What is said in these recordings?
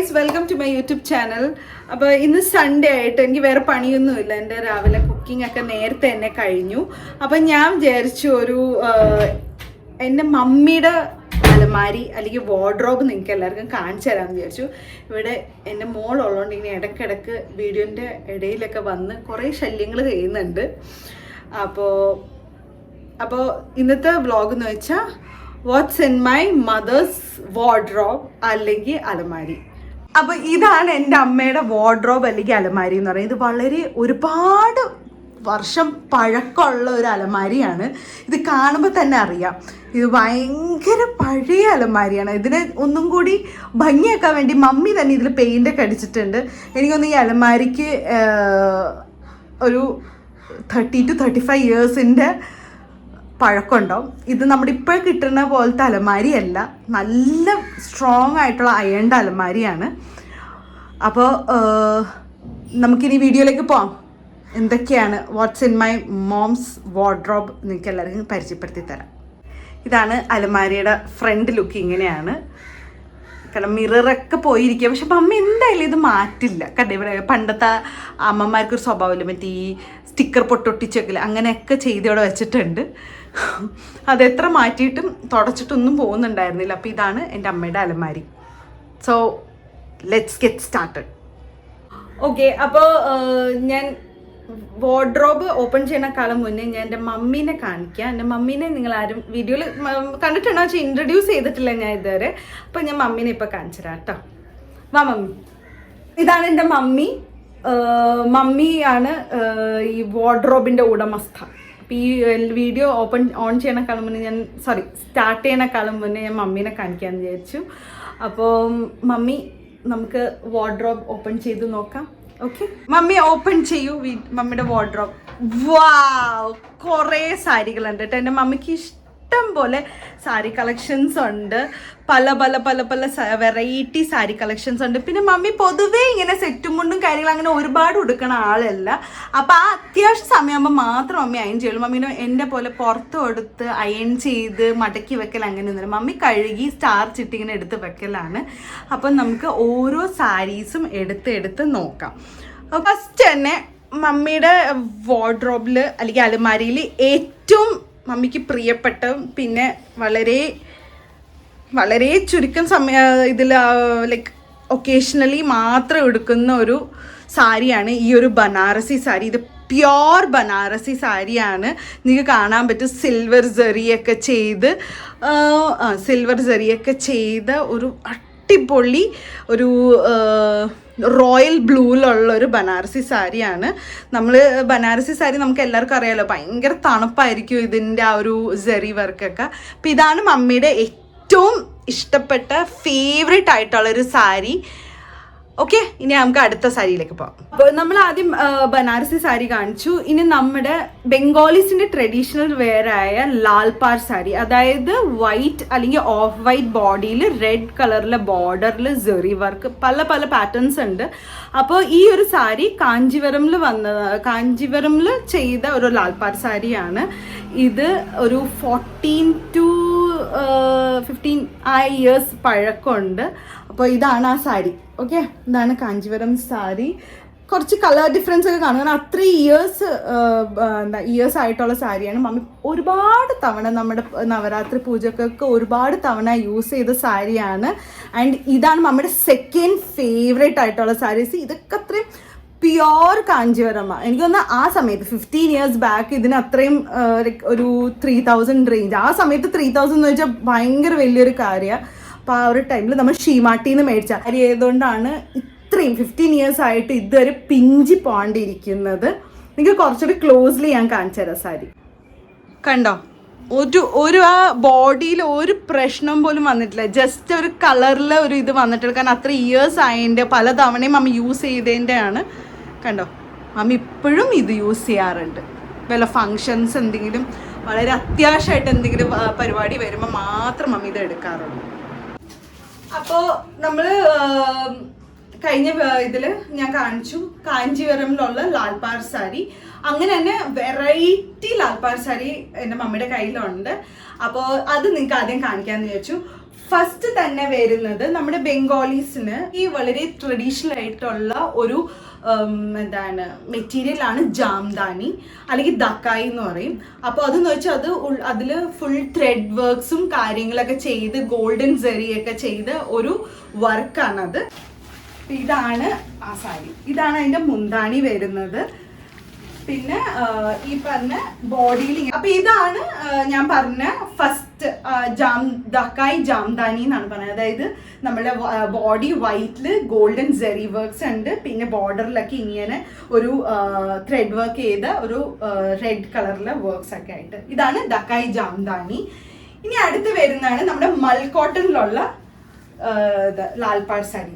Guys, welcome to my YouTube channel. അപ്പോൾ ഇന്ന് Sunday ആയിട്ട് എനിക്ക് വേറെ പണിയൊന്നുമില്ല. എൻ്റെ രാവിലെ കുക്കിംഗ് ഒക്കെ നേരത്തെ തന്നെ കഴിഞ്ഞു. അപ്പം ഞാൻ വിചാരിച്ചു എൻ്റെ മമ്മിയുടെ അലമാരി അല്ലെങ്കിൽ വാർഡ്രോബ് നിങ്ങൾക്ക് എല്ലാവർക്കും കാണിച്ചു തരാമെന്ന് വിചാരിച്ചു. ഇവിടെ എൻ്റെ മോളുള്ളതുകൊണ്ട് ഇങ്ങനെ ഇടയ്ക്കിടയ്ക്ക് വീഡിയോൻ്റെ ഇടയിലൊക്കെ വന്ന് കുറേ ശല്യങ്ങൾ ചെയ്യുന്നുണ്ട്. അപ്പോൾ ഇന്നത്തെ വ്ളോഗ് എന്ന് വെച്ചാൽ what's in my mother's wardrobe അല്ലെങ്കിൽ അലമാരി. അപ്പോൾ ഇതാണ് എൻ്റെ അമ്മയുടെ വാർഡ്രോബ് അല്ലെങ്കിൽ അലമാരി എന്ന് പറയുന്നത്. ഇത് വളരെ ഒരുപാട് വർഷം പഴക്കമുള്ള ഒരു അലമാരിയാണ്. ഇത് കാണുമ്പോൾ തന്നെ അറിയാം ഇത് ഭയങ്കര പഴയ അലമാരിയാണ്. ഇതിന് ഒന്നും കൂടി ഭംഗിയാക്കാൻ വേണ്ടി മമ്മി തന്നെ ഇതിൽ പെയിൻ്റൊക്കെ അടിച്ചിട്ടുണ്ട്. എനിക്കൊന്ന് ഈ അലമാരിക്ക് ഒരു 30 to 35 ഇയേഴ്സിൻ്റെ പഴക്കമുണ്ടാവും. ഇത് നമ്മുടെ ഇപ്പോൾ കിട്ടുന്ന പോലത്തെ അലമാരിയല്ല, നല്ല സ്ട്രോങ് ആയിട്ടുള്ള അയണിൻ്റെ അലമാരിയാണ്. അപ്പോൾ നമുക്കിനി വീഡിയോയിലേക്ക് പോകാം. എന്തൊക്കെയാണ് what's in my moms wardrobe നിങ്ങൾക്ക് എല്ലാവർക്കും പരിചയപ്പെടുത്തി തരാം. ഇതാണ് അലമാരിയുടെ ഫ്രണ്ട് ലുക്ക്. ഇങ്ങനെയാണ്. കാരണം മിററൊക്കെ പോയിരിക്കുക. പക്ഷെ മമ്മി എന്തായാലും ഇത് മാറ്റില്ല. കണ്ടേ, ഇവിടെ പണ്ടത്തെ അമ്മമാർക്കൊരു സ്വഭാവമില്ല, മറ്റേ ഈ സ്റ്റിക്കർ പൊട്ടൊട്ടിച്ചൊക്കെ അങ്ങനെയൊക്കെ ചെയ്ത് ഇവിടെ വെച്ചിട്ടുണ്ട്. അതെത്ര മാറ്റിയിട്ടും തുടച്ചിട്ടൊന്നും പോകുന്നുണ്ടായിരുന്നില്ല. അപ്പോൾ ഇതാണ് എൻ്റെ അമ്മയുടെ അലമാരി. So let's get started. Okay, അപ്പോൾ ഞാൻ വാർഡ്രോബ് ഓപ്പൺ ചെയ്യുന്നേക്കാളും മുന്നേ ഞാൻ എൻ്റെ മമ്മീനെ കാണിക്കാം. എൻ്റെ മമ്മീനെ നിങ്ങൾ ആരും വീഡിയോയിൽ കണ്ടിട്ടുണ്ടോ വെച്ചാൽ ഇൻട്രൊഡ്യൂസ് ചെയ്തിട്ടില്ല ഞാൻ ഇതുവരെ. അപ്പോൾ ഞാൻ മമ്മീനെ ഇപ്പോൾ കാണിച്ചു തരാം കേട്ടോ. വാ മമ്മി. ഇതാണ് എൻ്റെ മമ്മി. മമ്മിയാണ് ഈ വാർഡ്രോബിൻ്റെ ഉടമസ്ഥ. അപ്പോൾ ഈ വീഡിയോ ഓൺ ചെയ്യണേക്കാളും മുന്നേ സ്റ്റാർട്ട് ചെയ്യണേക്കാളും മുന്നേ ഞാൻ മമ്മീനെ കാണിക്കാമെന്ന് വിചാരിച്ചു. അപ്പോൾ മമ്മി, നമുക്ക് വാർഡ്രോബ് ഓപ്പൺ ചെയ്ത് നോക്കാം. ഓക്കെ, മമ്മി ഓപ്പൺ ചെയ്യൂ മമ്മിയുടെ വാർഡ്രോബ്. വാവ്, കുറേ സാരികളുണ്ട് കേട്ടോ. എൻ്റെ മമ്മിക്ക് ഇഷ്ടം പോലെ സാരി കളക്ഷൻസ് ഉണ്ട്. പല പല പല പല വെറൈറ്റി സാരി കളക്ഷൻസ് ഉണ്ട്. പിന്നെ മമ്മി പൊതുവേ ഇങ്ങനെ സെറ്റും മുണ്ടും കാര്യങ്ങളും അങ്ങനെ ഒരുപാട് ഉടുക്കണ ആളല്ല. അപ്പോൾ ആ അത്യാവശ്യ സമയമാകുമ്പോൾ മാത്രം മമ്മി അയൺ ചെയ്യുള്ളൂ. മമ്മീനെ എൻ്റെ പോലെ പുറത്ത് കൊടുത്ത് അയൺ ചെയ്ത് മടക്കി വെക്കൽ അങ്ങനെയൊന്നുമില്ല. മമ്മി കഴുകി സ്റ്റാർച്ച് ഇട്ട് ഇങ്ങനെ എടുത്ത് വെക്കലാണ്. അപ്പം നമുക്ക് ഓരോ സാരീസും എടുത്ത് നോക്കാം. ഫസ്റ്റ് തന്നെ മമ്മിയുടെ വാർഡ്രോബിൽ അല്ലെങ്കിൽ അലമാരിയിൽ ഏറ്റവും മമ്മിക്ക് പ്രിയപ്പെട്ട, പിന്നെ വളരെ വളരെ ചുരുക്കം ഇതിൽ ലൈക്ക് ഒക്കേഷണലി മാത്രം എടുക്കുന്ന ഒരു സാരിയാണ് ഈ ഒരു ബനാറസി സാരി. ഇത് പ്യോർ ബനാറസി സാരിയാണ്. നിങ്ങൾക്ക് കാണാൻ പറ്റും സിൽവർ സെറിയൊക്കെ ചെയ്ത ഒരു അടിപൊളി ഒരു റോയൽ ബ്ലൂയിലുള്ള ഒരു ബനാറസി സാരിയാണ്. ബനാറസി സാരി നമുക്ക് എല്ലാവർക്കും അറിയാമല്ലോ, ഭയങ്കര തണുപ്പായിരിക്കും ഇതിൻ്റെ ആ ഒരു സെറി വർക്കൊക്കെ. അപ്പം ഇതാണ് മമ്മിയുടെ ഏറ്റവും ഇഷ്ടപ്പെട്ട ഫേവറേറ്റ് ആയിട്ടുള്ളൊരു സാരി. ഓക്കെ, ഇനി നമുക്ക് അടുത്ത സാരിയിലേക്ക് പോകാം. അപ്പോൾ നമ്മൾ ആദ്യം ബനാറസി സാരി കാണിച്ചു. ഇനി നമ്മുടെ ബംഗാളീസിൻ്റെ ട്രഡീഷണൽ വെയറായ ലാൽപാർ സാരി, അതായത് വൈറ്റ് അല്ലെങ്കിൽ ഓഫ് വൈറ്റ് ബോഡിയിൽ റെഡ് കളറിലെ ബോർഡറിൽ സെറി വർക്ക്, പല പല പാറ്റേൺസ് ഉണ്ട്. അപ്പോൾ ഈ ഒരു സാരി കാഞ്ചീവരമിൽ ചെയ്ത ഒരു ലാൽപാർ സാരിയാണ്. ഇത് ഒരു 14 to 15 ഇയേഴ്സ് പഴക്കമുണ്ട്. അപ്പോൾ ഇതാണ് ആ സാരി. ഓക്കെ, ഇതാണ് കാഞ്ചീവരം സാരി. കുറച്ച് കളർ ഡിഫറൻസ് ഒക്കെ കാണും, കാരണം അത്രയും ഇയേഴ്സ് ആയിട്ടുള്ള സാരിയാണ്. മമ്മി ഒരുപാട് തവണ നമ്മുടെ നവരാത്രി പൂജക്കൊക്കെ ഒരുപാട് തവണ യൂസ് ചെയ്ത സാരിയാണ്. ആൻഡ് ഇതാണ് മമ്മിയുടെ സെക്കൻഡ് ഫേവറേറ്റ് ആയിട്ടുള്ള സാരീസ്. ഇതൊക്കെ അത്രയും പ്യോർ കാഞ്ചീവരമാണ്. എനിക്ക് തോന്നുന്നു ആ സമയത്ത് 15 years ബാക്ക് ഇതിന് അത്രയും ഒരു 3000 റേഞ്ച്. ആ സമയത്ത് 3000 എന്ന് വെച്ചാൽ ഭയങ്കര വലിയൊരു കാര്യമാണ്. അപ്പോൾ ആ ഒരു ടൈമിൽ നമ്മൾ ഷീമാട്ടിന്ന് മേടിച്ച സാരി ആയതുകൊണ്ടാണ് ഇത്രയും 15 years ആയിട്ട് ഇതുവരെ പിഞ്ചി പോണ്ടിരിക്കുന്നത്. എനിക്ക് കുറച്ചുകൂടി ക്ലോസ്ലി ഞാൻ കാണിച്ചു തരാം സാരി. കണ്ടോ, ഒരു ആ ബോഡിയിൽ ഒരു പ്രശ്നം പോലും വന്നിട്ടില്ല. ജസ്റ്റ് ഒരു കളറിൽ ഒരു ഇത് വന്നിട്ടില്ല. കാരണം അത്ര ഇയേഴ്സ് ആയതിൻ്റെ പല തവണയും മമ്മി യൂസ് ചെയ്തതിൻ്റെ ആണ്. കണ്ടോ, മമ്മി ഇപ്പോഴും ഇത് യൂസ് ചെയ്യാറുണ്ട്. വല്ല ഫങ്ഷൻസ് എന്തെങ്കിലും വളരെ അത്യാവശ്യമായിട്ട് എന്തെങ്കിലും പരിപാടി വരുമ്പോൾ മാത്രം മമ്മി ഇത് എടുക്കാറുള്ളൂ. അപ്പോൾ നമ്മൾ കഴിഞ്ഞ ഇതിൽ ഞാൻ കാണിച്ചു കാഞ്ചീവരമിലുള്ള ലാൽപാർ സാരി. അങ്ങനെ തന്നെ വെറൈറ്റി ലാൽപാർ സാരി എൻ്റെ മമ്മിയുടെ കയ്യിലുണ്ട്. അപ്പോൾ അത് നിങ്ങൾക്ക് ആദ്യം കാണിക്കാമെന്ന് വിചാരിച്ചു. ഫസ്റ്റ് തന്നെ വരുന്നത് നമ്മുടെ ബംഗാളീസിന് ഈ വളരെ ട്രഡീഷണൽ ആയിട്ടുള്ള ഒരു എന്താണ് മെറ്റീരിയലാണ് ജാംദാനി അല്ലെങ്കിൽ ദക്കായി എന്ന് പറയും. അപ്പോൾ അതെന്ന് വെച്ചാൽ അതിൽ ഫുൾ ത്രെഡ് വർക്ക്സും കാര്യങ്ങളൊക്കെ ചെയ്ത് ഗോൾഡൻ സെറിയൊക്കെ ചെയ്ത് ഒരു വർക്കാണത്. ഇതാണ് ആ സാരി. ഇതാണ് അതിൻ്റെ മുന്താണി വരുന്നത്. പിന്നെ ഈ പറഞ്ഞ ബോഡിയിൽ. അപ്പൊ ഇതാണ് ഞാൻ പറഞ്ഞ ഫസ്റ്റ് ദക്കായി ജാംദാനി എന്നാണ് പറഞ്ഞത്. അതായത് നമ്മുടെ ബോഡി വൈറ്റില് ഗോൾഡൻ സെറി വർക്ക്സ് ഉണ്ട്. പിന്നെ ബോർഡറിലൊക്കെ ഇങ്ങനെ ഒരു ത്രെഡ് വർക്ക് ചെയ്ത ഒരു റെഡ് കളറിലെ വർക്ക്സ് ഒക്കെ ആയിട്ട്. ഇതാണ് ദക്കായി ജാംദാനി. ഇനി അടുത്ത് വരുന്നതാണ് നമ്മുടെ മൽക്കോട്ടനിലുള്ള ലാൽപാർ സാരി.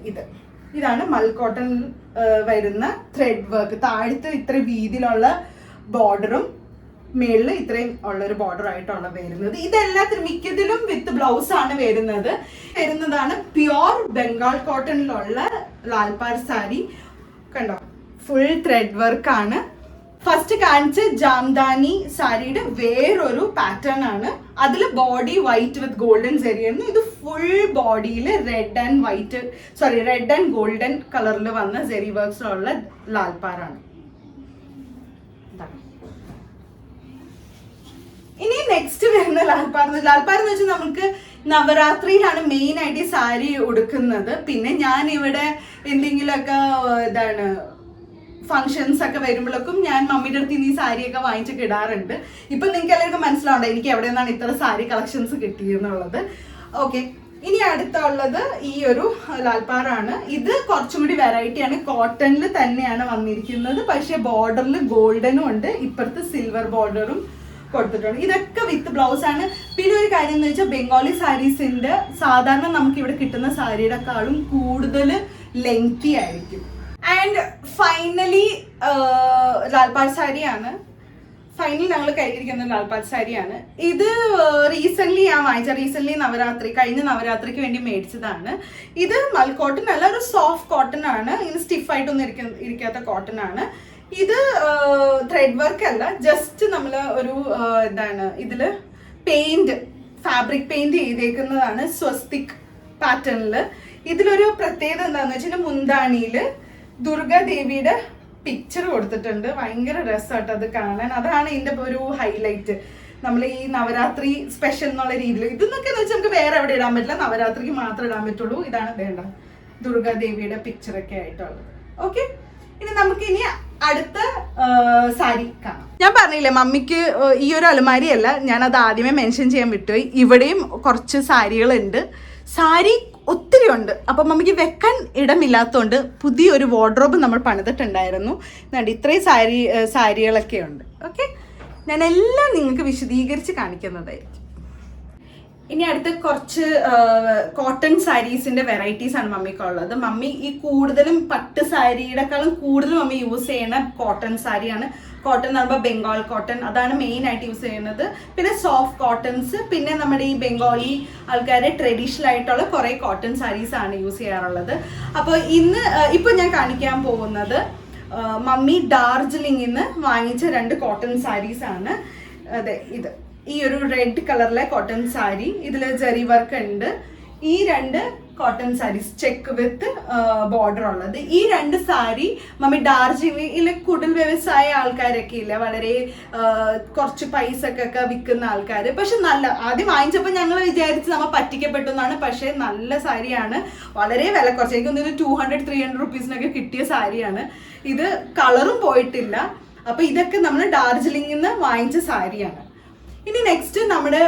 ഇതാണ് മൽക്കോട്ടനിൽ വരുന്ന ത്രെഡ് വർക്ക്. താഴത്ത് ഇത്ര വീതിയിലുള്ള ബോർഡറും മേളിൽ ഇത്രയും ഉള്ളൊരു ബോർഡർ ആയിട്ടുള്ള വരുന്നത്. ഇതെല്ലാത്തിനും മിക്കതിലും വിത്ത് ബ്ലൗസ് ആണ് വരുന്നതാണ് പ്യുവർ ബംഗാൾ കോട്ടണിലുള്ള ലാൽപാർ സാരി. കണ്ടോ, ഫുൾ ത്രെഡ് വർക്ക് ആണ്. ഫസ്റ്റ് കാണിച്ച ജാംദാനി സാരിയുടെ വേറൊരു പാറ്റേൺ ആണ്. അതിൽ ബോഡി വൈറ്റ് വിത്ത് ഗോൾഡൻ സെറിയായിരുന്നു. ഇത് ഫുൾ ബോഡിയിൽ റെഡ് ആൻഡ് ഗോൾഡൻ കളറിൽ വന്ന സെറി വർക്ക്സിലുള്ള ലാൽപാറാണ്. ഇനി നെക്സ്റ്റ് വരുന്ന ലാൽപാർ എന്ന് വെച്ചാൽ നമുക്ക് നവരാത്രിയിലാണ് മെയിൻ ആയിട്ട് ഈ സാരി ഉടുക്കുന്നത്. പിന്നെ ഞാൻ ഇവിടെ എന്തെങ്കിലുമൊക്കെ ഫങ്ഷൻസ് ഒക്കെ വരുമ്പോഴേക്കും ഞാൻ മമ്മിയുടെ അടുത്ത് ഈ സാരിയൊക്കെ വാങ്ങിച്ചൊക്കെ ഇടാറുണ്ട്. ഇപ്പം നിങ്ങൾക്ക് എല്ലാവർക്കും മനസ്സിലാവണ്ട എനിക്ക് എവിടെ നിന്നാണ് ഇത്ര സാരി കളക്ഷൻസ് കിട്ടിയെന്നുള്ളത്. ഓക്കെ, ഇനി അടുത്തുള്ളത് ഈ ഒരു ലാൽപാറാണ്. ഇത് കുറച്ചും കൂടി വെറൈറ്റിയാണ്. കോട്ടണിൽ തന്നെയാണ് വന്നിരിക്കുന്നത്. പക്ഷെ ബോർഡറിൽ ഗോൾഡനും ഉണ്ട്, ഇപ്പുറത്ത് സിൽവർ ബോർഡറും കൊടുത്തിട്ടുണ്ട്. ഇതൊക്കെ വിത്ത് ബ്ലൗസ് ആണ്. പിന്നെ ഒരു കാര്യം എന്ന് വെച്ചാൽ ബംഗാളി സാരീസിന്റെ സാധാരണ നമുക്ക് ഇവിടെ കിട്ടുന്ന സാരിയുടെക്കാളും കൂടുതൽ ലെങ്തി ആയിരിക്കും. ആൻഡ് ഫൈനലി ലാൽപാർ സാരിയാണ്. ഫൈനലി ഞങ്ങൾ കയ്യിരിക്കുന്ന ലാൽപാർ സാരിയാണ്. ഇത് റീസെന്റ് ഞാൻ വാങ്ങിച്ച കഴിഞ്ഞ നവരാത്രിക്ക് വേണ്ടി മേടിച്ചതാണ്. ഇത് മൽക്കോട്ടൺ അല്ല, ഒരു സോഫ്റ്റ് കോട്ടൺ ആണ്. ഇങ്ങനെ സ്റ്റിഫായിട്ടൊന്നും ഇരിക്കാത്ത കോട്ടൺ ആണ്. ഇത് ത്രെഡ് വർക്ക് അല്ല, ജസ്റ്റ് നമ്മൾ ഒരു ഇതില് ഫാബ്രിക് പെയിന്റ് ചെയ്തേക്കുന്നതാണ് സ്വസ്തിക് പാറ്റേണില്. ഇതിലൊരു പ്രത്യേകത എന്താന്ന് വെച്ചാൽ മുന്താണിയില് ദുർഗാദേവിയുടെ പിക്ചർ കൊടുത്തിട്ടുണ്ട്. ഭയങ്കര രസമായിട്ട് അത് കാണാൻ. അതാണ് ഇതിന്റെ ഒരു ഹൈലൈറ്റ്. നമ്മൾ ഈ നവരാത്രി സ്പെഷ്യൽ എന്നുള്ള രീതിയിൽ ഇതെന്നൊക്കെ എന്ന് വെച്ചാൽ നമുക്ക് വേറെ എവിടെ ഇടാൻ പറ്റില്ല, നവരാത്രിക്ക് മാത്രമേ ഇടാൻ പറ്റുള്ളൂ. ഇതാണ് വേണ്ട ദുർഗാദേവിയുടെ പിക്ചറൊക്കെ ആയിട്ടുള്ളത്. ഓക്കെ, ഇനി നമുക്ക് അടുത്ത സാരി കാണാം. ഞാൻ പറഞ്ഞില്ലേ മമ്മിക്ക് ഈ ഒരു അലമാരിയല്ല, ഞാനത് ആദ്യമേ മെൻഷൻ ചെയ്യാൻ വിട്ടുപോയി. ഇവിടെയും കുറച്ച് സാരികളുണ്ട്. സാരി ഒത്തിരി ഉണ്ട്. അപ്പം മമ്മിക്ക് വെക്കാൻ ഇടമില്ലാത്തതുകൊണ്ട് പുതിയൊരു വാർഡ്രോബ് നമ്മൾ പണിതിട്ടുണ്ടായിരുന്നു. ഇത്രയും സാരികളൊക്കെ ഉണ്ട്. ഓക്കെ, ഞാൻ എല്ലാം നിങ്ങൾക്ക് വിശദീകരിച്ച് കാണിക്കുന്നതായിരിക്കും. ഇനി അടുത്ത കുറച്ച് കോട്ടൺ സാരീസിന്റെ വെറൈറ്റീസ് ആണ് മമ്മിക്കുള്ളത്. മമ്മി ഈ കൂടുതലും പട്ട് സാരിയുടെക്കാളും കൂടുതൽ മമ്മി യൂസ് ചെയ്യുന്ന കോട്ടൺ സാരിയാണ്. കോട്ടൺ എന്ന് പറയുമ്പോൾ ബംഗാൾ കോട്ടൺ, അതാണ് മെയിൻ ആയിട്ട് യൂസ് ചെയ്യുന്നത്. പിന്നെ സോഫ്റ്റ് കോട്ടൺസ്, പിന്നെ നമ്മുടെ ഈ ബംഗാളി ആൾക്കാരെ ട്രഡീഷണൽ ആയിട്ടുള്ള കുറെ കോട്ടൺ സാരീസ് ആണ് യൂസ് ചെയ്യാറുള്ളത്. അപ്പോൾ ഇപ്പൊ ഞാൻ കാണിക്കാൻ പോകുന്നത് മമ്മി ഡാർജിലിംഗിൽ നിന്ന് വാങ്ങിച്ച 2 കോട്ടൺ സാരീസ് ആണ്. അതെ, ഈ ഒരു റെഡ് കളറിലെ കോട്ടൺ സാരി, ഇതിൽ ജെറി വർക്ക് ഉണ്ട്. ഈ 2 cotton saris check with border ഉള്ളത്. ഈ 2 സാരി മമ്മി ഡാർജിലിംഗിലെ കുടിൽ വ്യവസായ ആൾക്കാരൊക്കെ ഇല്ല, വളരെ കുറച്ച് പൈസക്കൊക്കെ വിൽക്കുന്ന ആൾക്കാർ. പക്ഷെ ആദ്യം വാങ്ങിച്ചപ്പോൾ ഞങ്ങൾ വിചാരിച്ച് നമ്മൾ പറ്റിക്കപ്പെട്ടു എന്നാണ്. പക്ഷെ നല്ല സാരിയാണ്, വളരെ വില കുറച്ച്. എനിക്കൊന്ന് 200-300 റുപ്പീസിനൊക്കെ കിട്ടിയ സാരിയാണ്. ഇത് കളറും പോയിട്ടില്ല. അപ്പൊ ഇതൊക്കെ നമ്മൾ ഡാർജിലിംഗിൽ നിന്ന് വാങ്ങിച്ച സാരിയാണ്. ഇനി നെക്സ്റ്റ് നമ്മുടെ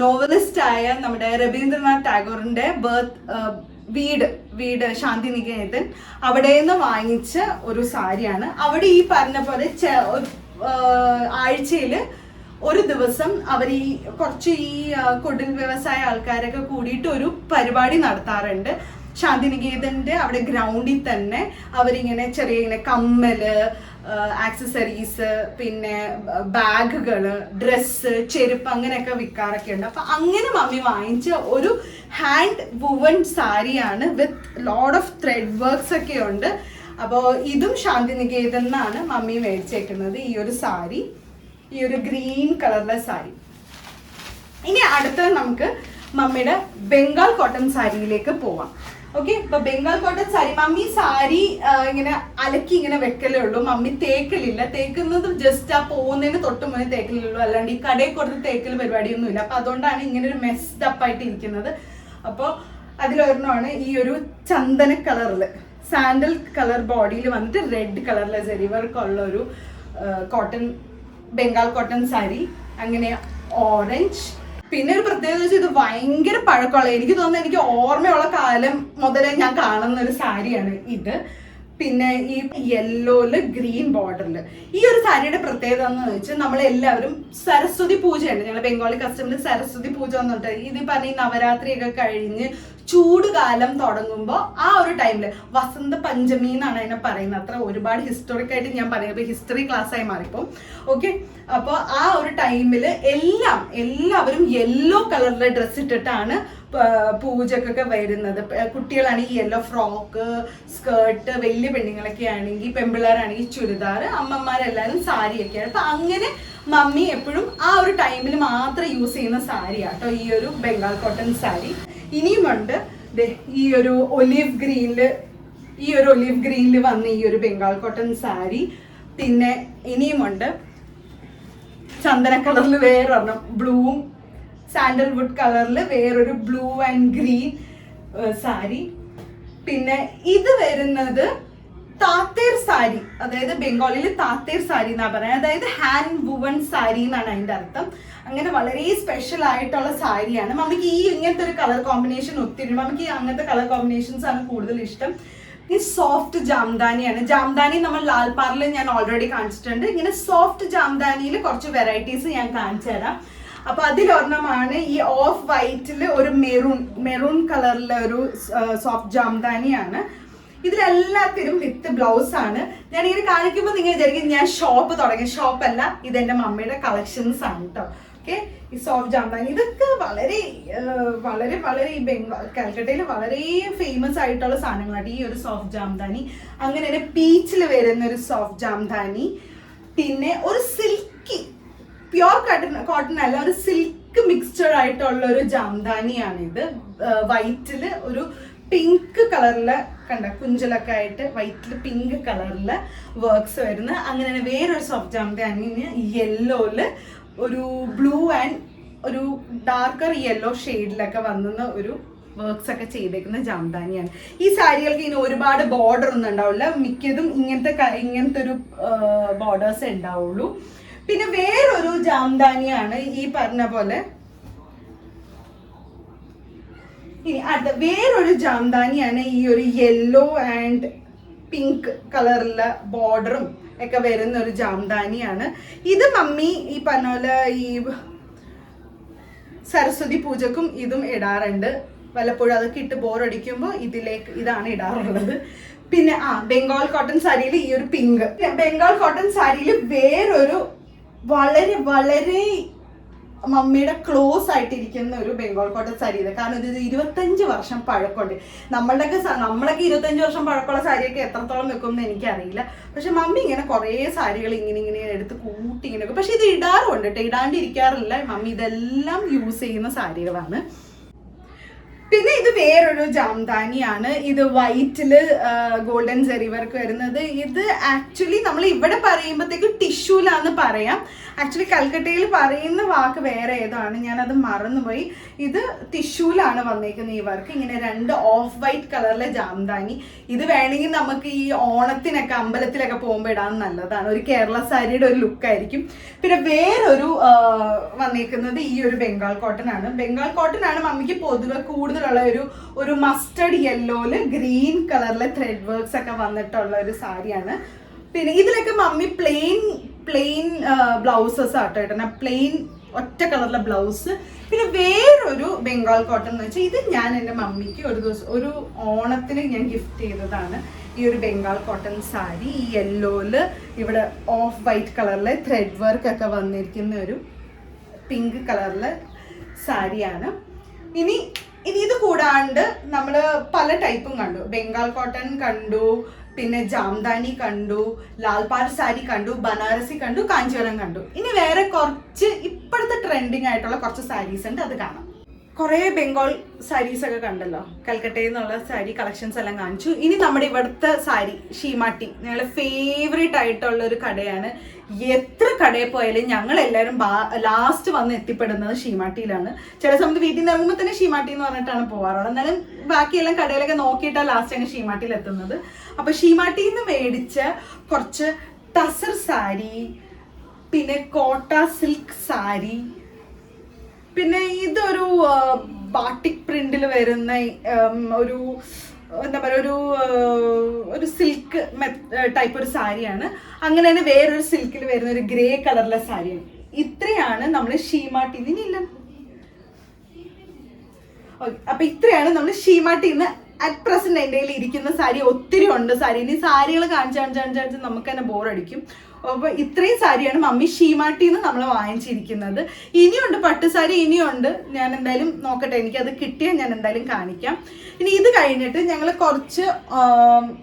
നോവലിസ്റ്റ് ആയ നമ്മുടെ രവീന്ദ്രനാഥ് ടാഗോറിന്റെ വീട് ശാന്തിനികേതൻ, അവിടെ നിന്ന് വാങ്ങിച്ച ഒരു സാരിയാണ്. അവിടെ ഈ പറഞ്ഞ പോലെ ആഴ്ചയിൽ ഒരു ദിവസം അവർ കുറച്ച് കുടിൽ വ്യവസായ ആൾക്കാരൊക്കെ കൂടിയിട്ട് ഒരു പരിപാടി നടത്താറുണ്ട്. ശാന്തിനികേതന്റെ അവിടെ ഗ്രൗണ്ടിൽ തന്നെ അവരിങ്ങനെ ചെറിയ കമ്മല്, ആക്സസറീസ്, പിന്നെ ബാഗുകള്, ഡ്രസ്സ്, ചെരുപ്പ് അങ്ങനെയൊക്കെ വിൽക്കാറൊക്കെ ഉണ്ട്. അപ്പൊ അങ്ങനെ മമ്മി വാങ്ങിച്ച ഒരു ഹാൻഡ് വുവൺ സാരിയാണ് വിത്ത് ലോഡ് ഓഫ് ത്രെഡ് വർക്ക്സ് ഒക്കെ ഉണ്ട്. അപ്പോൾ ഇതും ശാന്തിനികേതൻ എന്നാണ് മമ്മി മേടിച്ചേക്കുന്നത്. ഈ ഒരു സാരി, ഈ ഒരു ഗ്രീൻ കളറിലെ സാരി. ഇനി അടുത്തത് നമുക്ക് മമ്മിയുടെ ബംഗാൾ കോട്ടൺ സാരിയിലേക്ക് പോവാം. ഓക്കെ, ഇപ്പൊ ബംഗാൾ കോട്ടൺ സാരി മമ്മി സാരി ഇങ്ങനെ അലക്കി ഇങ്ങനെ വെക്കലേ ഉള്ളൂ. മമ്മി തേക്കലില്ല. തേക്കുന്നത് ജസ്റ്റ് ആ പോകുന്നതിന് തൊട്ട് മുന്നേ തേക്കലുള്ളൂ, അല്ലാണ്ട് ഈ കടയിൽ കൊടുത്ത് തേക്കൽ പരിപാടിയൊന്നും ഇല്ല. അപ്പൊ അതുകൊണ്ടാണ് ഇങ്ങനെ ഒരു മെസ്ഡ് അപ്പ് ആയിട്ട് ഇരിക്കുന്നത്. അപ്പോൾ അതിലൊരെണ്ണമാണ് ഈ ഒരു ചന്ദന കളറില്, സാൻഡൽ കളർ ബോഡിയിൽ വന്നിട്ട് റെഡ് കളറിലെ ജെറി വർക്ക് ഉള്ള ഒരു കോട്ടൺ ബംഗാൾ കോട്ടൺ സാരി. അങ്ങനെ ഓറഞ്ച്. പിന്നെ ഒരു പ്രത്യേകത വെച്ചാൽ ഇത് ഭയങ്കര പഴക്കമുള്ള, എനിക്ക് തോന്നുന്നു എനിക്ക് ഓർമ്മയുള്ള കാലം മുതലേ ഞാൻ കാണുന്ന ഒരു സാരിയാണ് ഇത്. പിന്നെ ഈ യെല്ലോയില് ഗ്രീൻ ബോർഡറിൽ ഈ ഒരു സാരിയുടെ പ്രത്യേകത എന്ന് വെച്ചാൽ നമ്മളെല്ലാവരും സരസ്വതി പൂജയുണ്ട്, ഞങ്ങൾ ബംഗാളി കസ്റ്റമിൽ സരസ്വതി പൂജ വന്നിട്ട് ഇത് പറഞ്ഞ ഈ നവരാത്രിയൊക്കെ കഴിഞ്ഞ് ചൂട് കാലം തുടങ്ങുമ്പോൾ ആ ഒരു ടൈമിൽ വസന്ത പഞ്ചമി എന്നാണ് അതിനെ പറയുന്നത്. അത്ര ഒരുപാട് ഹിസ്റ്റോറിക് ആയിട്ട് ഞാൻ പറയുന്നത്, ഇപ്പൊ ഹിസ്റ്ററി ക്ലാസ്സായി മാറിപ്പോൾ. ഓക്കെ, അപ്പോൾ ആ ഒരു ടൈമിൽ എല്ലാവരും യെല്ലോ കളറിലെ ഡ്രസ്സ് ഇട്ടിട്ടാണ് പൂജക്കൊക്കെ വരുന്നത്. കുട്ടികളാണെങ്കിൽ യെല്ലോ ഫ്രോക്ക്, സ്കേർട്ട്, വലിയ പെണ്ണുങ്ങളൊക്കെ ആണെങ്കിൽ, പെൺപിള്ളേരാണെങ്കിൽ ചുരിദാർ, അമ്മമാരെല്ലാവരും സാരിയൊക്കെയാണ്. അപ്പൊ അങ്ങനെ മമ്മി എപ്പോഴും ആ ഒരു ടൈമിൽ മാത്രം യൂസ് ചെയ്യുന്ന സാരിയാട്ടോ ഈ ഒരു ബംഗാൾ കോട്ടൺ സാരി. ഇനിയുമുണ്ട് ഈ ഒരു ഒലിവ് ഗ്രീനിൽ വന്ന ഈ ഒരു ബംഗാൾ കോട്ടൺ സാരി. പിന്നെ ഇനിയുമുണ്ട് ചന്ദന കളറിൽ വേറൊരെണ്ണം, ബ്ലൂവും സാൻഡൽവുഡ് കളറിൽ വേറൊരു ബ്ലൂ ആൻഡ് ഗ്രീൻ സാരി. പിന്നെ ഇത് വരുന്നത് താത്തേർ സാരി, അതായത് ബംഗാളിൽ താത്തേർ സാരി എന്നാ പറയുന്നത്, അതായത് ഹാൻഡ് വുവൺ സാരി എന്നാണ് അതിന്റെ അർത്ഥം. അങ്ങനെ വളരെ സ്പെഷ്യൽ ആയിട്ടുള്ള സാരിയാണ്. മമ്മിക്ക് ഈ ഇങ്ങനത്തെ ഒരു കളർ കോമ്പിനേഷൻ ഒത്തിരി, മമ്മിക്ക് അങ്ങനത്തെ കളർ കോമ്പിനേഷൻസ് ആണ് കൂടുതൽ ഇഷ്ടം. ഈ സോഫ്റ്റ് ജാംദാനിയാണ്. ജാംദാനി നമ്മൾ ലാൽപാറിൽ ഞാൻ ഓൾറെഡി കാണിച്ചിട്ടുണ്ട്. ഇങ്ങനെ സോഫ്റ്റ് ജാംദാനിയിൽ കുറച്ച് വെറൈറ്റീസ് ഞാൻ കാണിച്ചു തരാം. അപ്പൊ അതിലൊരെണ്ണമാണ് ഈ ഓഫ് വൈറ്റില് ഒരു മെറൂൺ കളറിലെ ഒരു സോഫ്റ്റ് ജാംദാനിയാണ്. ഇതിലെല്ലാത്തിനും വിത്ത് ബ്ലൗസ് ആണ്. ഞാൻ ഇങ്ങനെ കാണിക്കുമ്പോൾ നിങ്ങൾ വിചാരിക്കും ഞാൻ ഷോപ്പ് തുടങ്ങി. ഷോപ്പല്ല, ഇതെന്റെ മമ്മിയുടെ കളക്ഷൻസ് ആണ് കേട്ടോ. ഓക്കെ, ഈ സോഫ്റ്റ് ജാംദാനി ഇതൊക്കെ വളരെ വളരെ വളരെ ഈ കാൽക്കട്ടയിൽ വളരെ ഫേമസ് ആയിട്ടുള്ള സാധനങ്ങളാണ് ഈ ഒരു സോഫ്റ്റ് ജാംദാനി. അങ്ങനെ തന്നെ പീച്ചിൽ വരുന്ന ഒരു സോഫ്റ്റ് ജാംദാനി. പിന്നെ ഒരു സിൽക്കി പ്യോർ കോട്ടൺ അല്ല, ഒരു സിൽക്ക് മിക്സ്ചർ ആയിട്ടുള്ള ഒരു ജാംദാനിയാണ് ഇത്. വൈറ്റില് ഒരു പിങ്ക് കളറില് കണ്ട കുഞ്ചലൊക്കെ ആയിട്ട് വൈറ്റില് പിങ്ക് കളറില് വർക്ക്സ് വരുന്ന. അങ്ങനെ വേറൊരു സോഫ്റ്റ് ജാംദാനി യെല്ലോയില് ഒരു ബ്ലൂ ആൻഡ് ഒരു ഡാർക്കർ യെല്ലോ ഷെയ്ഡിലൊക്കെ വന്നുന്ന ഒരു വർക്ക്സ് ഒക്കെ ചെയ്തേക്കുന്ന ജാംദാനിയാണ്. ഈ സാരികൾക്ക് ഇനി ഒരുപാട് ബോർഡർ ഒന്നും ഉണ്ടാവില്ല, മിക്കതും ഇങ്ങനത്തെ ഒരു ബോർഡേഴ്സ് ഉണ്ടാവുള്ളൂ. പിന്നെ വേറൊരു ജാംദാനിയാണ് ഈ പറഞ്ഞ പോലെ. ഇനി അടുത്ത വേറൊരു ജാംദാനിയാണ് ഈ ഒരു യെല്ലോ ആൻഡ് പിങ്ക് കളറിലെ ബോർഡറും ഒക്കെ വരുന്ന ഒരു ജാംദാനിയാണ്. ഇത് മമ്മി ഈ പറഞ്ഞ പോലെ ഈ സരസ്വതി പൂജക്കും ഇതും ഇടാറുണ്ട്. വല്ലപ്പോഴും അതൊക്കെ ഇട്ട് ബോറടിക്കുമ്പോൾ ഇതാണ് ഇടാറുള്ളത്. പിന്നെ ബംഗാൾ കോട്ടൺ സാരിയിൽ ഈ ഒരു പിങ്ക്. ബംഗാൾ കോട്ടൺ സാരിയിൽ വേറൊരു വളരെ വളരെ മമ്മിയുടെ ക്ലോസ് ആയിട്ടിരിക്കുന്ന ഒരു ബംഗാൾ കോട്ടൺ സാരി ഇത്. കാരണം ഇത് 25 വർഷം പഴക്കമുണ്ട്. നമ്മളൊക്കെ 25 വർഷം പഴക്കമുള്ള സാരിയൊക്കെ എത്രത്തോളം വെക്കുമെന്ന് എനിക്കറിയില്ല. പക്ഷെ മമ്മി ഇങ്ങനെ കുറേ സാരികൾ ഇങ്ങനെ എടുത്ത് കൂട്ടി ഇങ്ങനെ വെക്കും. പക്ഷെ ഇത് ഇടാറുണ്ട് കേട്ടോ, ഇടാണ്ടിരിക്കാറില്ല. മമ്മി ഇതെല്ലാം യൂസ് ചെയ്യുന്ന സാരികളാണ്. പിന്നെ ഇത് വേറൊരു ജാംദാനിയാണ്. ഇത് വൈറ്റില് ഗോൾഡൻ ജെറി വർക്ക് വരുന്നത്. ഇത് ആക്ച്വലി നമ്മൾ ഇവിടെ പറയുമ്പോഴത്തേക്ക് ടിഷ്യൂലാന്ന് പറയാം. ആക്ച്വലി കൽക്കട്ടയിൽ പറയുന്ന വാക്ക് വേറെ ഏതാണ്, ഞാനത് മറന്നുപോയി. ഇത് ടിഷ്യൂലാണ് വന്നേക്കുന്നത് ഈ വർക്ക്. ഇങ്ങനെ 2 ഓഫ് വൈറ്റ് കളറിലെ ജാംദാനി. ഇത് വേണമെങ്കിൽ നമുക്ക് ഈ ഓണത്തിനൊക്കെ അമ്പലത്തിലൊക്കെ പോകുമ്പോൾ ഇടാൻ നല്ലതാണ്. ഒരു കേരള സാരിയുടെ ഒരു ലുക്കായിരിക്കും. പിന്നെ വേറൊരു വന്നേക്കുന്നത് ഈ ഒരു ബംഗാൾ കോട്ടൺ ആണ്. ബംഗാൾ കോട്ടൺ ആണ് മമ്മിക്ക് പൊതുവെ കൂടുതലുള്ള ഒരു മസ്റ്റർഡ് യെല്ലോയില് ഗ്രീൻ കളറിലെ ത്രെഡ് വർക്ക്സ് ഒക്കെ വന്നിട്ടുള്ള ഒരു സാരിയാണ്. പിന്നെ ഇതിലൊക്കെ മമ്മി പ്ലെയിൻ ബ്ലൗസസ് ആട്ടോ ഇടുന്ന, പ്ലെയിൻ ഒറ്റ കളറിലെ ബ്ലൗസ്. പിന്നെ വേറൊരു ബംഗാൾ കോട്ടൺ എന്ന് വെച്ചാൽ ഇത് ഞാൻ എൻ്റെ മമ്മിക്ക് ഒരു ദിവസം ഒരു ഓണത്തിന് ഞാൻ ഗിഫ്റ്റ് ചെയ്തതാണ്. ഈ ഒരു ബംഗാൾ കോട്ടൺ സാരി ഈ യെല്ലോയില് ഇവിടെ ഓഫ് വൈറ്റ് കളറിലെ ത്രെഡ് വർക്ക് ഒക്കെ വന്നിരിക്കുന്ന ഒരു പിങ്ക് കളറിലെ സാരിയാണ്. ഇനി ഇനി ഇത് കൂടാണ്ട് നമ്മൾ പല ടൈപ്പും കണ്ടു. ബംഗാൾ കോട്ടൺ കണ്ടു, പിന്നെ ജാംദാനി കണ്ടു, ലാൽപാൽ സാരി കണ്ടു, ബനാറസി കണ്ടു, കാഞ്ചീപുരം കണ്ടു. ഇനി വേറെ കുറച്ച് ഇപ്പോഴത്തെ ട്രെൻഡിങ് ആയിട്ടുള്ള കുറച്ച് സാരീസ് ഉണ്ട്, അത് കാണാം. കുറേ ബംഗാൾ സാരീസ് ഒക്കെ കണ്ടല്ലോ, കൽക്കട്ടയിൽ നിന്നുള്ള സാരി കളക്ഷൻസ് എല്ലാം കാണിച്ചു. ഇനി നമ്മുടെ ഇവിടുത്തെ സാരി ഷീമാട്ടി, ഞങ്ങളുടെ ഫേവറേറ്റ് ആയിട്ടുള്ള ഒരു കടയാണ്. എത്ര കടയിൽ പോയാലും ഞങ്ങൾ എല്ലാവരും ലാസ്റ്റ് വന്ന് എത്തിപ്പെടുന്നത് ഷീമാട്ടിയിലാണ്. ചില സമയത്ത് വീട്ടിൽ നിന്ന് ഇറങ്ങുമ്പോൾ തന്നെ ഷീമാട്ടി എന്ന് പറഞ്ഞിട്ടാണ് പോകാറുള്ളത്. എന്നാലും ബാക്കിയെല്ലാം കടയിലൊക്കെ നോക്കിയിട്ടാണ് ലാസ്റ്റ് അങ്ങ് ഷീമാട്ടിയിൽ എത്തുന്നത്. അപ്പൊ ഷീമാട്ടിയിൽ നിന്ന് മേടിച്ച കുറച്ച് ടസർ സാരി, പിന്നെ കോട്ട സിൽക്ക് സാരി, പിന്നെ ഇതൊരു ബാട്ടിക് പ്രിന്റിൽ വരുന്ന ഒരു എന്താ പറയുക, ഒരു സിൽക്ക് ടൈപ്പ് ഒരു സാരിയാണ്. അങ്ങനെ തന്നെ വേറൊരു സിൽക്കിൽ വരുന്ന ഒരു ഗ്രേ കളറിലെ സാരിയാണ്. ഇത്രയാണ് നമ്മൾ ഷീമാട്ടിന്ന് ഇല്ല. അപ്പൊ ഇത്രയാണ് നമ്മൾ ഷീമാട്ടിന്ന് അറ്റ് പ്രസന്റ് എൻ്റെ കയ്യിൽ ഇരിക്കുന്ന സാരി. ഒത്തിരി ഉണ്ട് സാരി. ഇനി സാരികൾ കാണിച്ച് നമുക്ക് തന്നെ ബോറടിക്കും. അപ്പൊ ഇത്രയും സാരിയാണ് മമ്മി ഷീമാട്ടിന്ന് നമ്മൾ വാങ്ങിച്ചിരിക്കുന്നത്. ഇനിയുണ്ട് പട്ടുസാരി, ഇനിയുണ്ട്. ഞാൻ എന്തായാലും നോക്കട്ടെ, എനിക്കത് കിട്ടിയാൽ ഞാൻ എന്തായാലും കാണിക്കാം. ഇനി ഇത് കഴിഞ്ഞിട്ട് ഞങ്ങൾ കുറച്ച്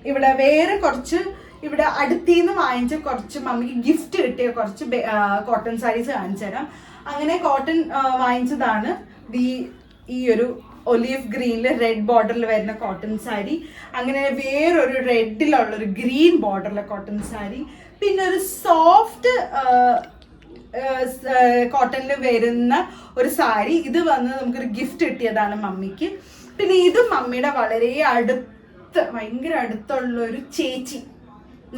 ഇവിടെ വേറെ കുറച്ച് ഇവിടെ അടുത്തിന്ന് വാങ്ങിച്ച കുറച്ച് മമ്മിക്ക് ഗിഫ്റ്റ് കിട്ടിയ കുറച്ച് കോട്ടൺ സാരീസ് കാണിച്ചു തരാം. അങ്ങനെ കോട്ടൺ വാങ്ങിച്ചതാണ് ഈ ഒരു ഒലീവ് ഗ്രീനിൽ റെഡ് ബോർഡറിൽ വരുന്ന കോട്ടൺ സാരി. അങ്ങനെ വേറൊരു റെഡിലുള്ളൊരു ഗ്രീൻ ബോർഡറിലെ കോട്ടൺ സാരി, പിന്നെ ഒരു സോഫ്റ്റ് കോട്ടണിൽ വരുന്ന ഒരു സാരി. ഇത് വന്ന് നമുക്കൊരു ഗിഫ്റ്റ് കിട്ടിയതാണ് മമ്മിക്ക്. പിന്നെ ഇത് മമ്മിയുടെ വളരെ ഭയങ്കര അടുത്തുള്ള ഒരു ചേച്ചി,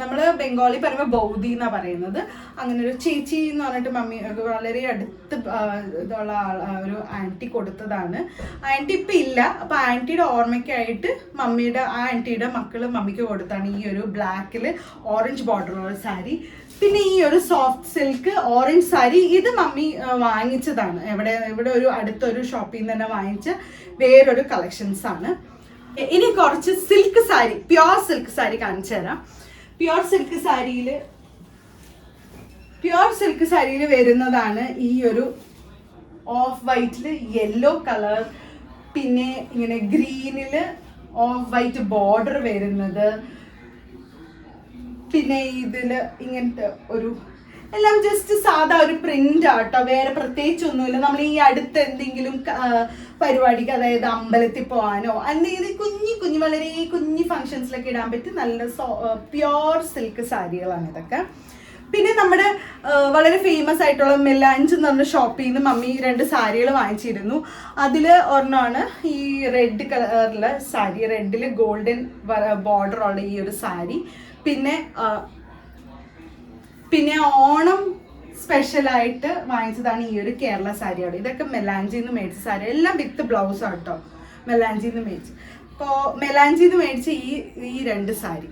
നമ്മൾ ബംഗാളി പറയുമ്പോൾ ബൗദ്ധി എന്നാ പറയുന്നത്. അങ്ങനെ ഒരു ചേച്ചി എന്ന് പറഞ്ഞിട്ട് മമ്മി വളരെ അടുത്ത് ഇതുള്ള ഒരു ആൻറ്റി കൊടുത്തതാണ്. ആൻറ്റി ഇപ്പം ഇല്ല. അപ്പം ആൻറ്റിയുടെ ഓർമ്മയ്ക്കായിട്ട് ആ ആൻറ്റിയുടെ മക്കള് മമ്മിക്ക് കൊടുത്താണ് ഈ ഒരു ബ്ലാക്കിൽ ഓറഞ്ച് ബോർഡറുള്ള സാരി. പിന്നെ ഈ ഒരു സോഫ്റ്റ് സിൽക്ക് ഓറഞ്ച് സാരി, ഇത് മമ്മി വാങ്ങിച്ചതാണ്. ഇവിടെ ഒരു അടുത്തൊരു ഷോപ്പിൽ നിന്ന് തന്നെ വാങ്ങിച്ച വേറൊരു കളക്ഷൻസ് ആണ്. ഇനി കുറച്ച് silk sari, pure silk sari കാണിച്ചു തരാം. പ്യോർ സിൽക്ക് സാരിയിൽ വരുന്നതാണ് ഈ ഒരു ഓഫ് വൈറ്റിൽ യെല്ലോ കളർ, പിന്നെ ഇങ്ങനെ ഗ്രീനിൽ ഓഫ് വൈറ്റ് ബോർഡർ വരുന്നത്, പിന്നെ ഇതില് ഇങ്ങനത്തെ ഒരു എല്ലാം ജസ്റ്റ് സാധാ ഒരു പ്രിന്റ് ആട്ടോ, വേറെ പ്രത്യേകിച്ചൊന്നുമില്ല. നമ്മൾ ഈ അടുത്ത് എന്തെങ്കിലും പരിപാടിക്ക്, അതായത് അമ്പലത്തിൽ പോകാനോ അല്ലെങ്കിൽ കുഞ്ഞു വളരെ കുഞ്ഞു ഫങ്ഷൻസിലൊക്കെ ഇടാൻ പറ്റും നല്ല പ്യോർ സിൽക്ക് സാരികളാണ് ഇതൊക്കെ. പിന്നെ നമ്മുടെ വളരെ ഫേമസ് ആയിട്ടുള്ള മെലാഞ്ച് എന്ന് പറഞ്ഞ ഷോപ്പിൽ നിന്ന് മമ്മി 2 സാരികൾ വാങ്ങിച്ചിരുന്നു. അതിൽ ഒരെണ്ണമാണ് ഈ റെഡ് കളറിലെ സാരി, റെഡിൽ ഗോൾഡൻ ബോർഡറുള്ള ഈ ഒരു സാരി. പിന്നെ ഓണം സ്പെഷ്യലായിട്ട് വാങ്ങിച്ചതാണ് ഈ ഒരു കേരള സാരിയോട്. ഇതൊക്കെ മെലാഞ്ചിന്ന് മേടിച്ച സാരി, എല്ലാം വിത്ത് ബ്ലൗസ് ആട്ടോ. മെലാഞ്ചിന്ന് മേടിച്ച് മേടിച്ച ഈ 2 സാരി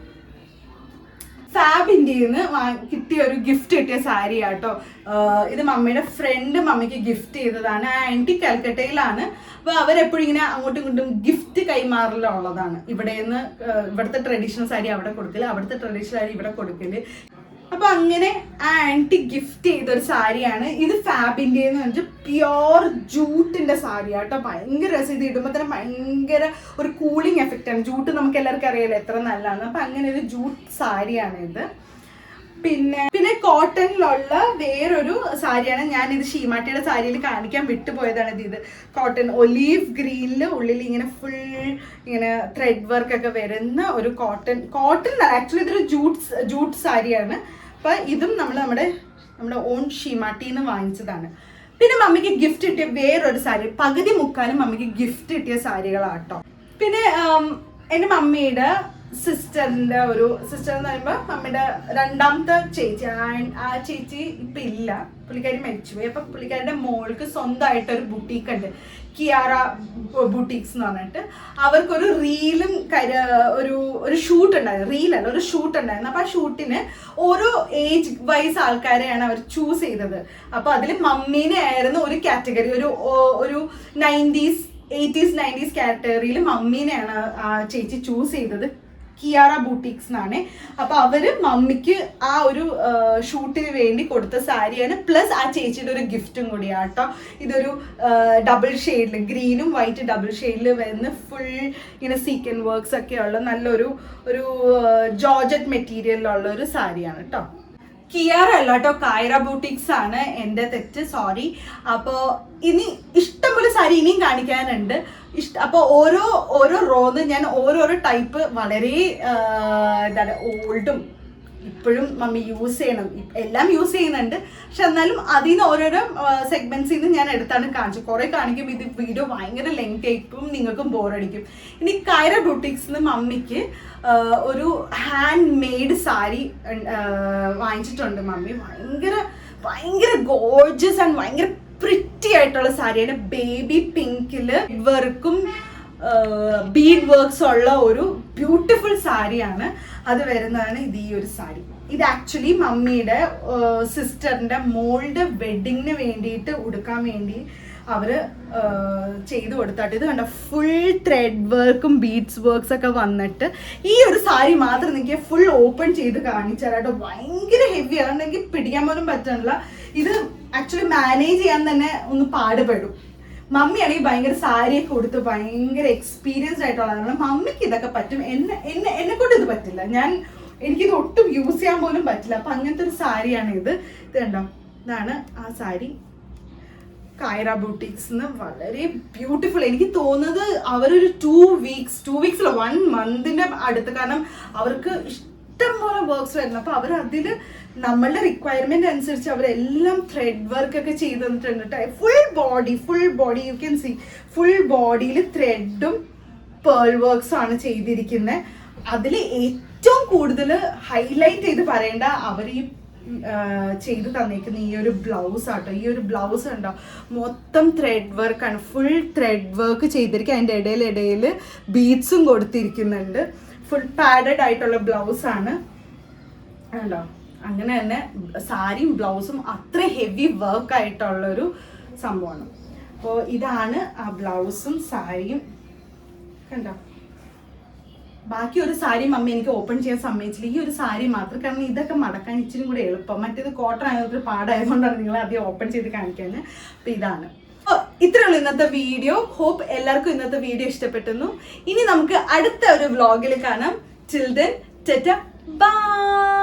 ഫാബ് ഇന്ത്യയിൽ നിന്ന് കിട്ടിയ ഒരു ഗിഫ്റ്റ് കിട്ടിയ സാരി ആട്ടോ. ഇത് മമ്മിയുടെ ഫ്രണ്ട് മമ്മിക്ക് ഗിഫ്റ്റ് ചെയ്തതാണ്. ആ ആൻറ്റി കൽക്കട്ടയിലാണ്. അപ്പോൾ അവരെപ്പോഴും ഇങ്ങനെ അങ്ങോട്ടും ഇങ്ങോട്ടും ഗിഫ്റ്റ് കൈമാറലുള്ളതാണ്. ഇവിടുത്തെ ട്രഡീഷണൽ സാരി അവിടെ കൊടുക്കല്, അവിടുത്തെ ട്രഡീഷണൽ സാരി ഇവിടെ കൊടുക്കല്. അപ്പൊ അങ്ങനെ ആ ആൻറ്റി ഗിഫ്റ്റ് ചെയ്തൊരു സാരിയാണ് ഇത്. ഫാബിൻ്റെ എന്ന് പറഞ്ഞാൽ പ്യോർ ജൂട്ടിന്റെ സാരി ആട്ടോ. ഭയങ്കര രസം. ഇത് ഇടുമ്പോൾ തന്നെ ഭയങ്കര ഒരു കൂളിംഗ് എഫക്റ്റ് ആണ്. ജൂട്ട് നമുക്ക് എല്ലാവർക്കും അറിയാലോ എത്ര നല്ലതാണ്. അപ്പൊ അങ്ങനെ ഒരു ജൂട്ട് സാരിയാണ് ഇത്. പിന്നെ കോട്ടണിലുള്ള വേറൊരു സാരിയാണ്. ഞാനിത് ഷീമാട്ടിയുടെ സാരിയിൽ കാണിക്കാൻ വിട്ടുപോയതാണ്. ഇത് കോട്ടൺ ഒലീവ് ഗ്രീനിൽ ഉള്ളിൽ ഇങ്ങനെ ഫുൾ ഇങ്ങനെ ത്രെഡ് വർക്ക് ഒക്കെ വരുന്ന ഒരു കോട്ടൺ ആക്ച്വലി ഇതൊരു ജൂട്ട് സാരിയാണ്. അപ്പൊ ഇതും നമ്മുടെ ഓൺ ഷീമാട്ടിന്ന് വാങ്ങിച്ചതാണ്. പിന്നെ മമ്മിക്ക് ഗിഫ്റ്റ് കിട്ടിയ വേറൊരു സാരി, പകുതി മുക്കാലും മമ്മിക്ക് ഗിഫ്റ്റ് കിട്ടിയ സാരികളാട്ടോ. പിന്നെ എൻ്റെ മമ്മിയുടെ സിസ്റ്റർ എന്ന് പറയുമ്പോൾ മമ്മിയുടെ 2ാമത്തെ ചേച്ചി, ആ ചേച്ചി ഇപ്പൊ ഇല്ല, പുള്ളിക്കാരി മരിച്ചുപോയി. അപ്പൊ പുള്ളിക്കാരുടെ മോൾക്ക് സ്വന്തമായിട്ടൊരു ബുട്ടീക്ക് ഉണ്ട്, കിയാറ ബുട്ടീക്സ് എന്ന് പറഞ്ഞിട്ട്. അവർക്കൊരു റീലും ഒരു ഷൂട്ട് ഉണ്ടായിരുന്നു, റീലല്ല ഒരു ഷൂട്ട് ഉണ്ടായിരുന്നു. അപ്പൊ ആ ഷൂട്ടിന് ഓരോ ഏജ് വൈസ് ആൾക്കാരെയാണ് അവർ ചൂസ് ചെയ്തത്. അപ്പൊ അതിൽ മമ്മീനെ ആയിരുന്നു ഒരു കാറ്റഗറി, ഒരു 90s 80s 90s കാറ്റഗറിയിൽ മമ്മീനെയാണ് ആ ചേച്ചി ചൂസ് ചെയ്തത്. കിയാറ ബൂട്ടിക്സ് എന്നാണ്. അപ്പോൾ അവർ മമ്മിക്ക് ആ ഒരു ഷൂട്ടിന് വേണ്ടി കൊടുത്ത സാരിയാണ്. പ്ലസ് ആ ചേച്ചിയുടെ ഒരു ഗിഫ്റ്റും കൂടിയാണ് കേട്ടോ. ഇതൊരു ഡബിൾ ഷെയ്ഡിൽ, ഗ്രീനും വൈറ്റ് ഡബിൾ ഷെയ്ഡിൽ വരുന്ന ഫുൾ ഇങ്ങനെ സീക്വൻ വർക്ക്സ് ഒക്കെ ഉള്ള നല്ലൊരു ജോർജറ്റ് മെറ്റീരിയലിലുള്ള ഒരു സാരിയാണ് കേട്ടോ. കിയാറ അല്ല കേട്ടോ, കൈറ ബൂട്ടിക്സ് ആണ്. എൻ്റെ തെറ്റ്, സോറി. അപ്പോൾ ഇനി ഇഷ്ടംപോലെ സാരി ഇനിയും കാണിക്കാനുണ്ട്. അപ്പോൾ ഓരോ റോന്ന് ഞാൻ ഓരോരോ ടൈപ്പ് വളരെ എന്താണ് ഓൾഡും ഇപ്പോഴും മമ്മി യൂസ് ചെയ്യണം, എല്ലാം യൂസ് ചെയ്യുന്നുണ്ട്. പക്ഷെ എന്നാലും അതിൽ നിന്ന് ഓരോരോ സെഗ്മെന്റ്സിൽ നിന്ന് ഞാൻ എടുത്താണ് കാണിച്ചു. കുറെ കാണിക്കും ഇത് വീഡിയോ ഭയങ്കര ലെങ്ത് ആയിരിക്കും, നിങ്ങൾക്കും ബോറടിക്കും. ഇനി കൈറ ബൂട്ടിക്സിന് മമ്മിക്ക് ഒരു ഹാൻഡ് മെയ്ഡ് സാരി വാങ്ങിച്ചിട്ടുണ്ട് മമ്മി. ഭയങ്കര ഗോർജസ് ആൻഡ് ഭയങ്കര പ്രിറ്റി ആയിട്ടുള്ള സാരിയാണ്. ബേബി പിങ്കില് വർക്കും ബീഡ് വർക്ക്സ് ഉള്ള ഒരു ബ്യൂട്ടിഫുൾ സാരിയാണ്. അത് വരുന്നതാണ് ഇത്. ഈ ഒരു സാരി ഇത് ആക്ച്വലി മമ്മിയുടെ സിസ്റ്ററിന്റെ മോളുടെ വെഡിങ്ങിന് വേണ്ടിയിട്ട് ഉടുക്കാൻ വേണ്ടി അവര് ചെയ്തു കൊടുത്താട്ട്. ഇത് കണ്ട ഫുൾ ത്രെഡ് വർക്കും ബീഡ്സ് വർക്ക്സ് ഒക്കെ വന്നിട്ട് ഈ ഒരു സാരി മാത്രം എനിക്ക് ഫുൾ ഓപ്പൺ ചെയ്ത് കാണിച്ചു തരാട്ടോ. ഭയങ്കര ഹെവി ആണ്, എനിക്ക് പിടിക്കാൻ പോലും പറ്റണില്ല. ഇത് ആക്ച്വലി മാനേജ് ചെയ്യാൻ തന്നെ ഒന്ന് പാടുപെടും. മമ്മിയാണെങ്കിൽ ഭയങ്കര സാരിയൊക്കെ കൊടുത്ത് ഭയങ്കര എക്സ്പീരിയൻസ്ഡ് ആയിട്ടുള്ളതാണ്. മമ്മിക്ക് ഇതൊക്കെ പറ്റും, എന്നെ കൊണ്ട് ഇത് പറ്റില്ല. എനിക്കിത് ഒട്ടും യൂസ് ചെയ്യാൻ പോലും പറ്റില്ല. അപ്പൊ അങ്ങനത്തെ ഒരു സാരിയാണ് ഇത്. ഇത് കണ്ടോ, ഇതാണ് ആ സാരി. കൈറ ബൂട്ടിക്സ് വളരെ ബ്യൂട്ടിഫുൾ. എനിക്ക് തോന്നുന്നത് അവരൊരു 2 വീക്സ് 1 മന്തിന്റെ അടുത്ത്, കാരണം അവർക്ക് ഇഷ്ടം പോലെ വർക്ക്സ് വരുന്നു. അപ്പൊ അവർ അതില് നമ്മളുടെ റിക്വയർമെന്റ് അനുസരിച്ച് അവരെല്ലാം ത്രെഡ് വർക്ക് ഒക്കെ ചെയ്ത് തന്നിട്ടുണ്ട്. Full body you can see, full ബോഡിയിൽ ത്രെഡും പേൾ വർക്ക്സും ആണ് ചെയ്തിരിക്കുന്നത്. അതിൽ ഏറ്റവും കൂടുതൽ ഹൈലൈറ്റ് ചെയ്ത് പറയേണ്ട അവർ ഈ ചെയ്ത് തന്നേക്കുന്ന ഈ ഒരു ബ്ലൗസ് ആട്ടോ. ഈ ഒരു ബ്ലൗസ് ഉണ്ടോ, മൊത്തം ത്രെഡ് വർക്കാണ്, ഫുൾ ത്രെഡ് വർക്ക് ചെയ്തിരിക്കുക. അതിൻ്റെ ഇടയിൽ ബീഡ്സും കൊടുത്തിരിക്കുന്നുണ്ട്. ഫുൾ പാഡഡ് ആയിട്ടുള്ള ബ്ലൗസ് ആണ് ഉണ്ടോ. അങ്ങനെ തന്നെ സാരിയും ബ്ലൗസും അത്ര ഹെവി വർക്ക് ആയിട്ടുള്ളൊരു സംഭവമാണ്. അപ്പോൾ ഇതാണ് ആ ബ്ലൗസും സാരിയും കണ്ടോ. ബാക്കി ഒരു സാരി മമ്മി എനിക്ക് ഓപ്പൺ ചെയ്യാൻ സമ്മതിച്ചില്ല, ഈ ഒരു സാരി മാത്രം. കാരണം ഇതൊക്കെ മടക്കാൻ ഇച്ചിരി കൂടെ എളുപ്പം, മറ്റേത് കോട്ടൺ ആയതൊരു പാടായതുകൊണ്ടാണ് നിങ്ങൾ ആദ്യം ഓപ്പൺ ചെയ്ത് കാണിക്കാൻ. അപ്പം ഇതാണ്. ഇത്രയുള്ള ഇന്നത്തെ വീഡിയോ. ഹോപ്പ് എല്ലാവർക്കും ഇന്നത്തെ വീഡിയോ ഇഷ്ടപ്പെട്ടെന്നു. ഇനി നമുക്ക് അടുത്ത ഒരു വ്ളോഗിൽ കാണാം. Till then tata bye.